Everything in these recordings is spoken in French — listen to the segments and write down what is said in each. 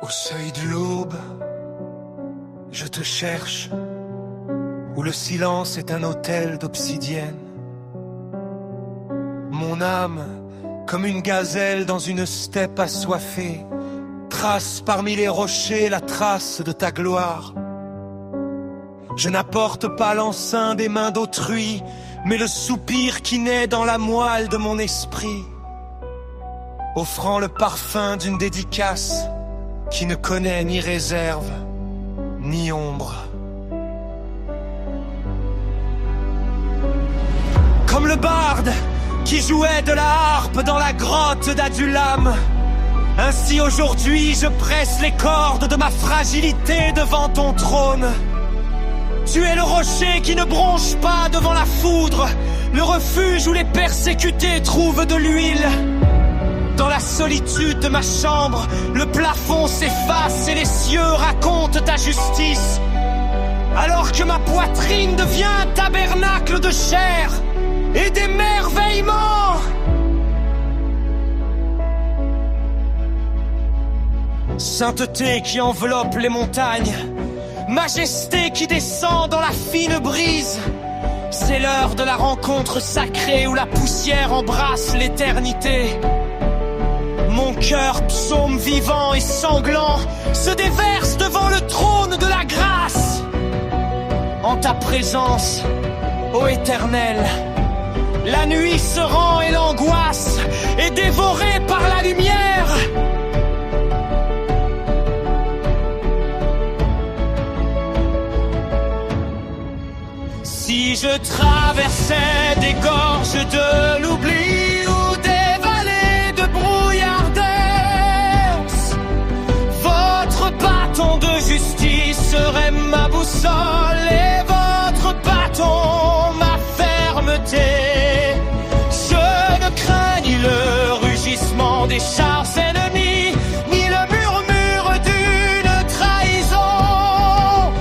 Au seuil de l'aube, je te cherche, où le silence est un autel d'obsidienne. Mon âme, comme une gazelle dans une steppe assoiffée, trace parmi les rochers la trace de ta gloire. Je n'apporte pas l'enceint des mains d'autrui, mais le soupir qui naît dans la moelle de mon esprit, offrant le parfum d'une dédicace qui ne connaît ni réserve, ni ombre. Comme le barde qui jouait de la harpe dans la grotte d'Adulam, ainsi aujourd'hui je presse les cordes de ma fragilité devant ton trône. Tu es le rocher qui ne bronche pas devant la foudre, le refuge où les persécutés trouvent de l'huile. Dans la solitude de ma chambre, le plafond s'efface et les cieux racontent ta justice. Alors que ma poitrine devient un tabernacle de chair et d'émerveillement. Sainteté qui enveloppe les montagnes, majesté qui descend dans la fine brise. C'est l'heure de la rencontre sacrée où la poussière embrasse l'éternité. Mon cœur, psaume vivant et sanglant, se déverse devant le trône de la grâce. En ta présence, ô Éternel, la nuit se rend et l'angoisse est dévorée par la lumière. Si je traversais des gorges de l'oubli ou des vallées de brouillardesse, votre bâton de justice serait ma boussole et votre bâton ma fermeté. Je ne crains ni le rugissement des chars ennemis, ni le murmure d'une trahison,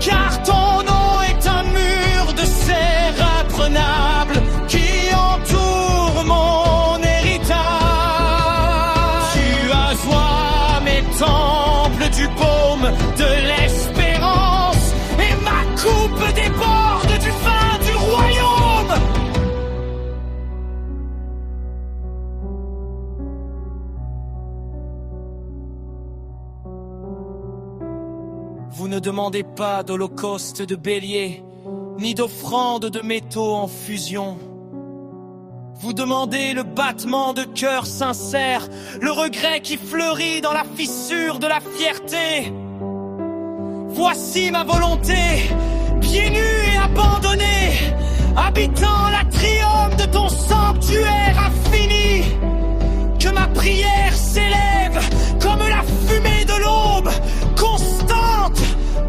car ton nom est un mur de serre imprenable qui entoure mon héritage. Tu assois mes temples du baume de l'espérance et ma coupe déborde du vin du royaume. Vous ne demandez pas d'holocauste de bélier, ni d'offrande de métaux en fusion. Vous demandez le battement de cœur sincère, le regret qui fleurit dans la fissure de la fierté. Voici ma volonté, pieds nus et abandonnés, habitant l'atrium de ton sanctuaire infini. Que ma prière s'élève comme la fumée de l'aube, constante,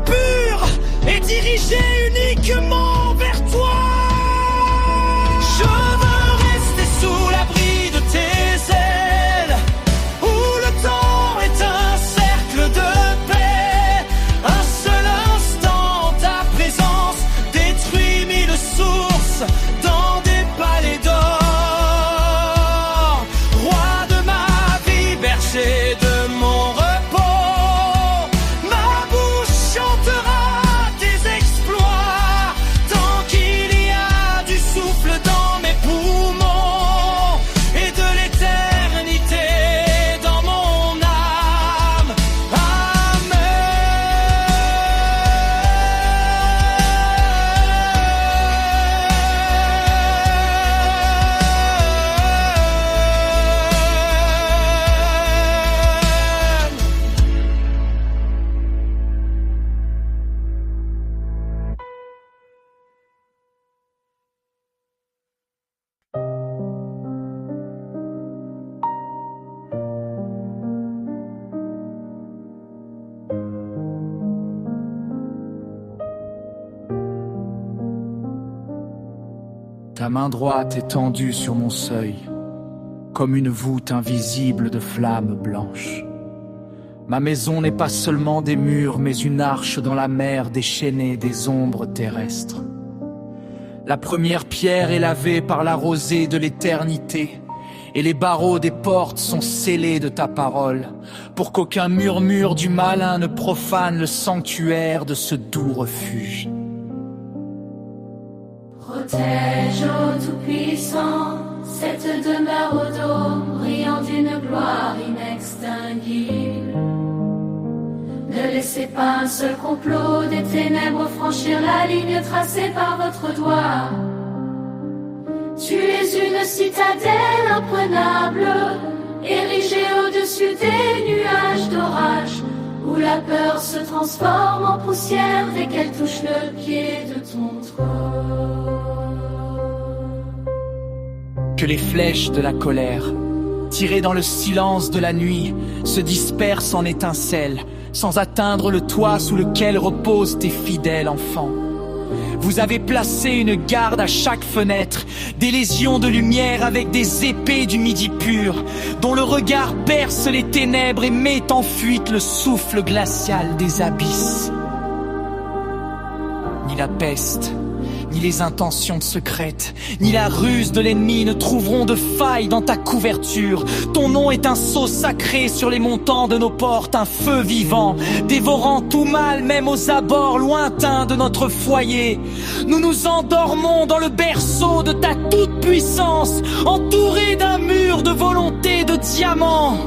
pure et dirigée uniquement vers toi. Je veux rester sous l'abri de tes ailes, où le temps est un cercle de paix. Un seul instant, ta présence détruit mille sources dans des palais d'or. Roi de ma vie, berger de mon repos, ma bouche chantera tes exploits tant qu'il y a du souffle dans mes poumons et de l'éternité dans mon âme. Ta main droite est tendue sur mon seuil, comme une voûte invisible de flammes blanches. Ma maison n'est pas seulement des murs, mais une arche dans la mer déchaînée des ombres terrestres. La première pierre est lavée par la rosée de l'éternité, et les barreaux des portes sont scellés de ta parole, pour qu'aucun murmure du malin ne profane le sanctuaire de ce doux refuge. Protège, ô Tout-Puissant, cette demeure au dôme brillant d'une gloire inextinguible. Ne laissez pas un seul complot des ténèbres franchir la ligne tracée par votre doigt. Tu es une citadelle imprenable, érigée au-dessus des nuages d'orage, où la peur se transforme en poussière dès qu'elle touche le pied de ton trône. Que les flèches de la colère, tirées dans le silence de la nuit, se dispersent en étincelles, sans atteindre le toit sous lequel reposent tes fidèles enfants. Vous avez placé une garde à chaque fenêtre, des légions de lumière avec des épées du midi pur, dont le regard perce les ténèbres et met en fuite le souffle glacial des abysses. Ni la peste, ni les intentions secrètes, ni la ruse de l'ennemi ne trouveront de faille dans ta couverture. Ton nom est un sceau sacré sur les montants de nos portes, un feu vivant, dévorant tout mal, même aux abords lointains de notre foyer. Nous nous endormons dans le berceau de ta toute-puissance, entourés d'un mur de volonté de diamants.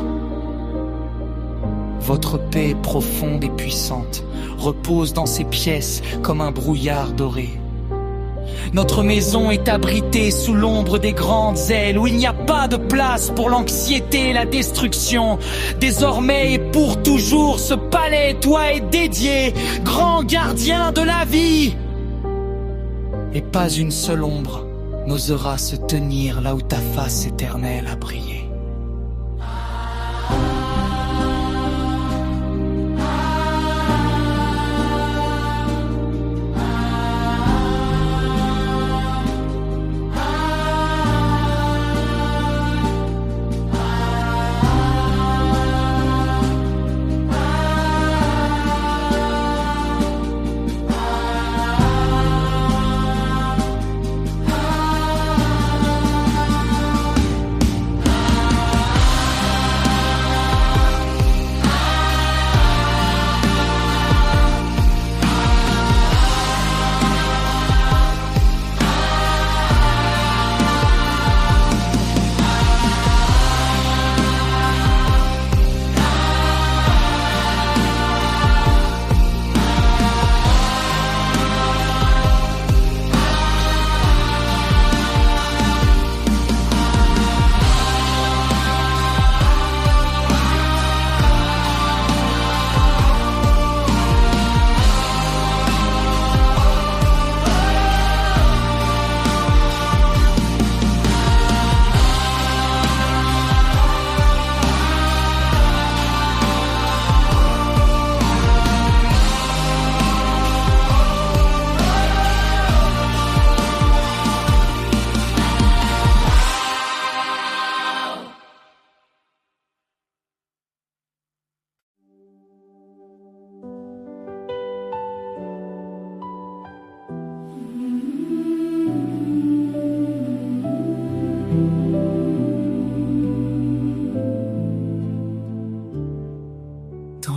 Votre paix profonde et puissante repose dans ces pièces comme un brouillard doré. Notre maison est abritée sous l'ombre des grandes ailes, où il n'y a pas de place pour l'anxiété et la destruction. Désormais et pour toujours, ce palais, toi, est dédié, grand gardien de la vie. Et pas une seule ombre n'osera se tenir là où ta face éternelle a brillé.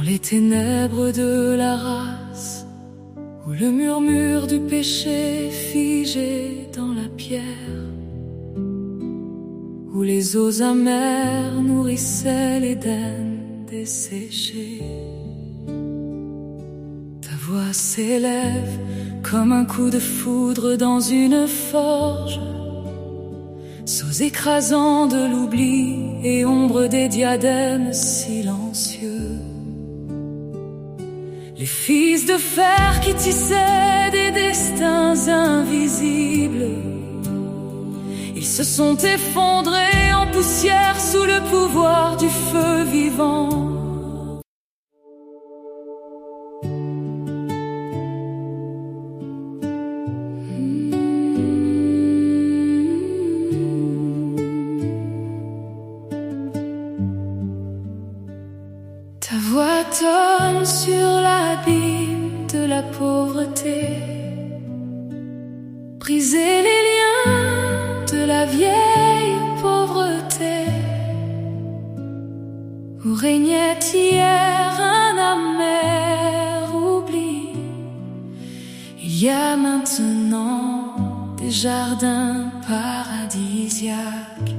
Les ténèbres de la race, où le murmure du péché figé dans la pierre, où les eaux amères nourrissaient l'Éden desséché. Ta voix s'élève comme un coup de foudre dans une forge, sceaux écrasants de l'oubli et ombre des diadèmes silencieux. Les fils de fer qui tissaient des destins invisibles, ils se sont effondrés en poussière sous le pouvoir du feu vivant. Ta voix tonne sur l'abîme de la pauvreté, briser les liens de la vieille pauvreté. régnait hier un amer oubli. Il y a maintenant des jardins paradisiaques.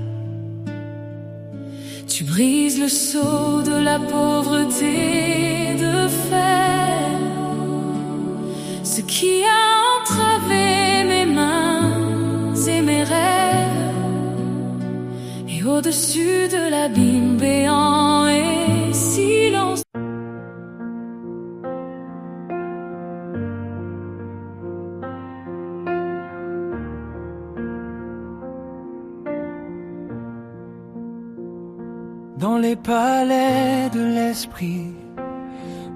Tu brises le sceau de la pauvreté de fer, ce qui a entravé mes mains et mes rêves. Et au-dessus de l'abîme béant et silence, dans les palais de l'esprit,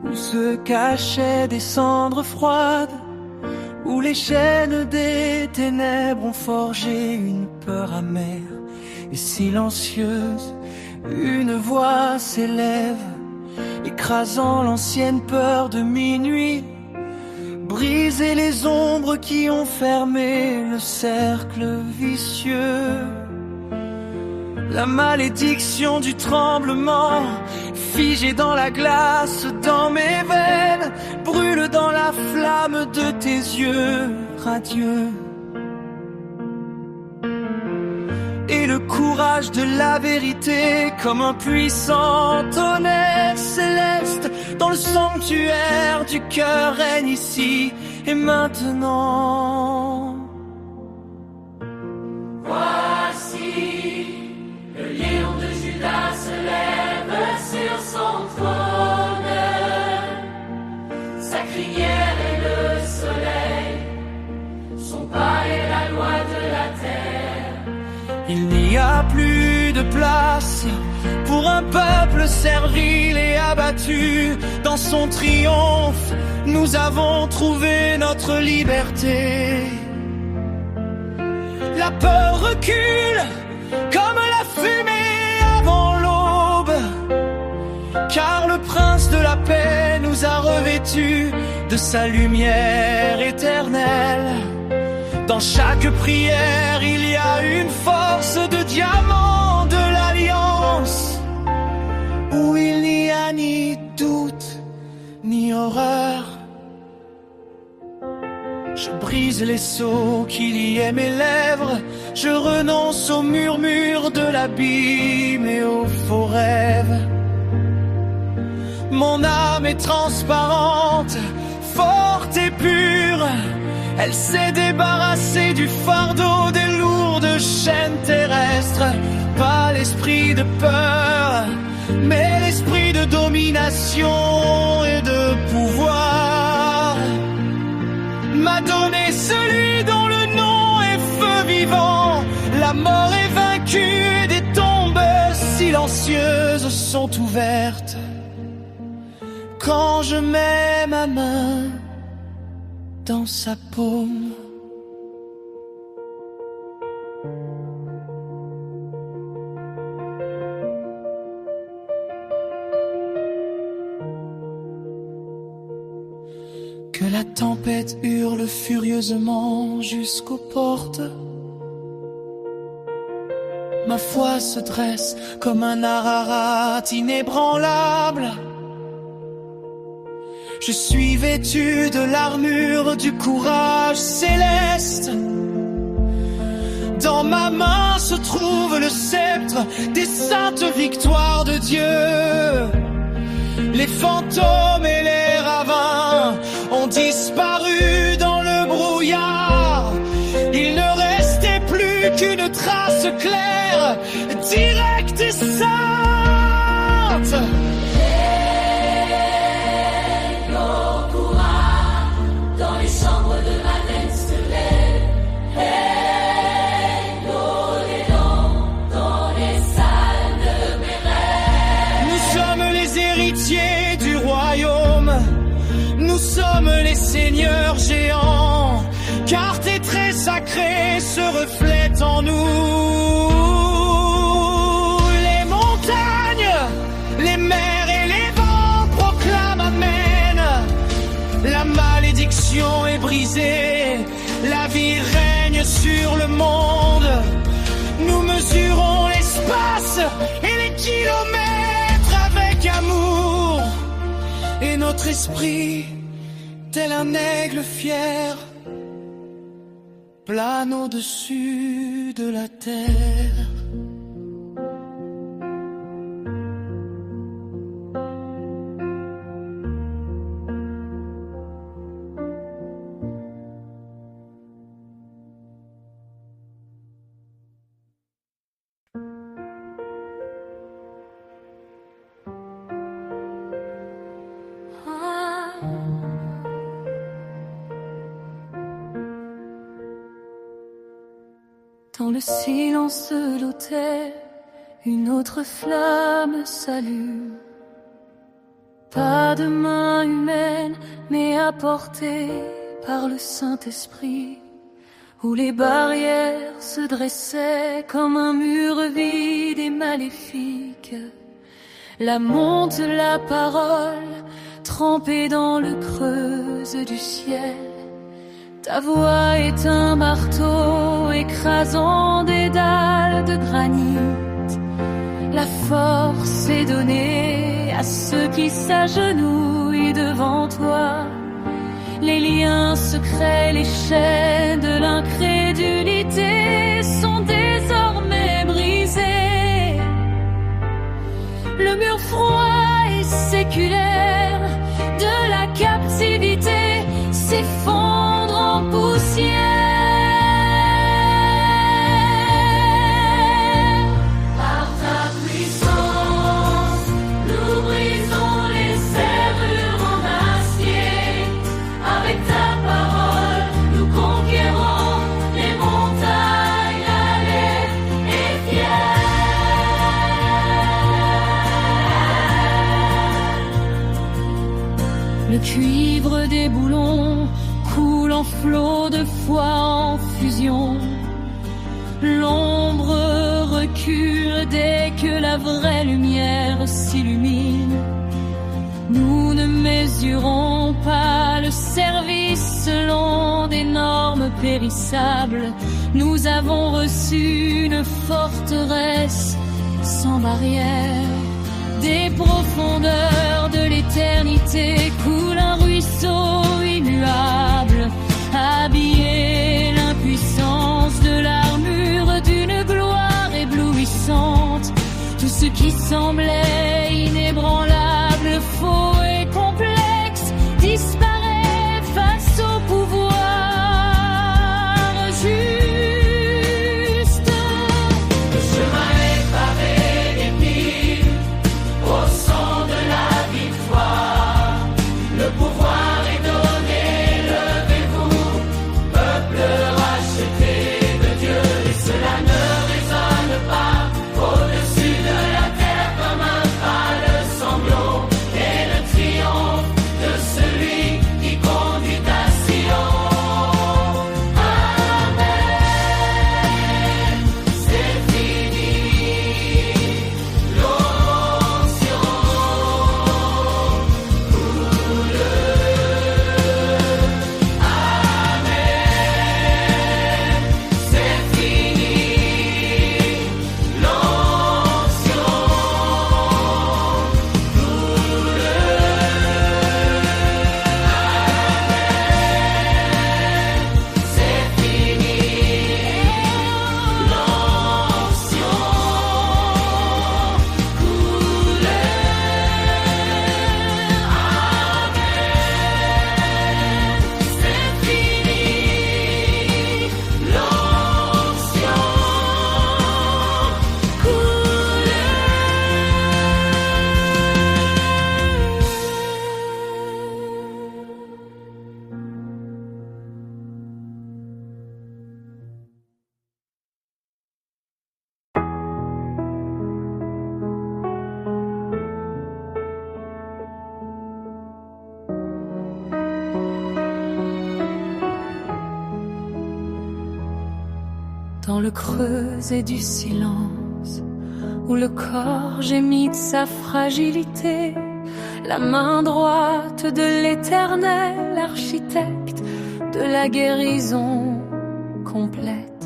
où se cachaient des cendres froides, où les chaînes des ténèbres ont forgé une peur amère et silencieuse, une voix s'élève, écrasant l'ancienne peur de minuit, briser les ombres qui ont fermé le cercle vicieux. La malédiction du tremblement, figée dans la glace, dans mes veines, brûle dans la flamme de tes yeux radieux. Et le courage de la vérité, comme un puissant tonnerre céleste, dans le sanctuaire du cœur règne ici et maintenant. Voici le lion de Judas se lève sur son trône. Sa crinière est le soleil, son pas est la loi de la terre. Il n'y a plus de place pour un peuple servile et abattu. Dans son triomphe, nous avons trouvé notre liberté. La peur recule comme la fumée avant l'aube, car le prince de la paix nous a revêtus de sa lumière éternelle. Dans chaque prière, il y a une force de diamant de l'alliance, où il n'y a ni doute, ni horreur. Je brise les sceaux qui liaient mes lèvres, je renonce au murmure de l'abîme et aux faux rêves. Mon âme est transparente, forte et pure, elle s'est débarrassée du fardeau des lourdes chaînes terrestres. Pas l'esprit de peur, mais l'esprit de domination et de pouvoir m'a donné celui dont le nom est feu vivant. La mort est vaincue et des tombes silencieuses sont ouvertes quand je mets ma main dans sa paume. Que la tempête hurle furieusement jusqu'aux portes. Ma foi se dresse comme un Ararat inébranlable. Je suis vêtu de l'armure du courage céleste. Dans ma main se trouve le sceptre des saintes victoires de Dieu. Les fantômes et les ravins ont disparu dans le brouillard. Il ne restait plus qu'une trace claire, directe et sainte. Du royaume, nous sommes les seigneurs géants, car tes traits sacrés se reflètent en nous. Les montagnes, les mers et les vents proclament Amen. La malédiction est brisée, la vie règne sur le monde. Nous mesurons l'espace et les kilomètres avec notre esprit, tel un aigle fier, plane au-dessus de la terre. Dans le silence de l'autel, une autre flamme s'allume. Pas de main humaine, mais apportée par le Saint-Esprit, où les barrières se dressaient comme un mur vide et maléfique. La monte la parole, trempée dans le creux du ciel. Ta voix est un marteau écrasant des dalles de granit. La force est donnée à ceux qui s'agenouillent devant toi. Les liens secrets, les chaînes de l'incrédulité sont désormais brisés. Le mur froid et séculaire de la captivité s'effondre en poussière. Par ta puissance, nous brisons les serrures en acier. Avec ta parole, nous conquérons les montagnes allées et fières. Le cuivre des boulons coule en flot de foi en fusion. L'ombre recule dès que la vraie lumière s'illumine. Nous ne mesurons pas le service selon des normes périssables. Nous avons reçu une forteresse sans barrière. Des profondeurs de l'éternité coule un ruisseau immuable, habillé l'impuissance de l'armure d'une gloire éblouissante. Tout ce qui semblait inébranlable, faux et complexe, disparaît face au pouvoir juste. Le chemin est pavé d'épines au son de la victoire. Le pouvoir est donné, levez-vous, peuple racheté de Dieu. Et cela ne résonne pas au-dessus de la terre comme un pâle sanglot. Et le triomphe de celui qui conduit à Sion. Amen, c'est fini, l'onction coule. Amen, c'est fini, l'onction coule. C'est fini, l'onction coule. Amen, c'est fini, dans le creuset du silence, où le corps gémit de sa fragilité, la main droite de l'Éternel, architecte de la guérison complète.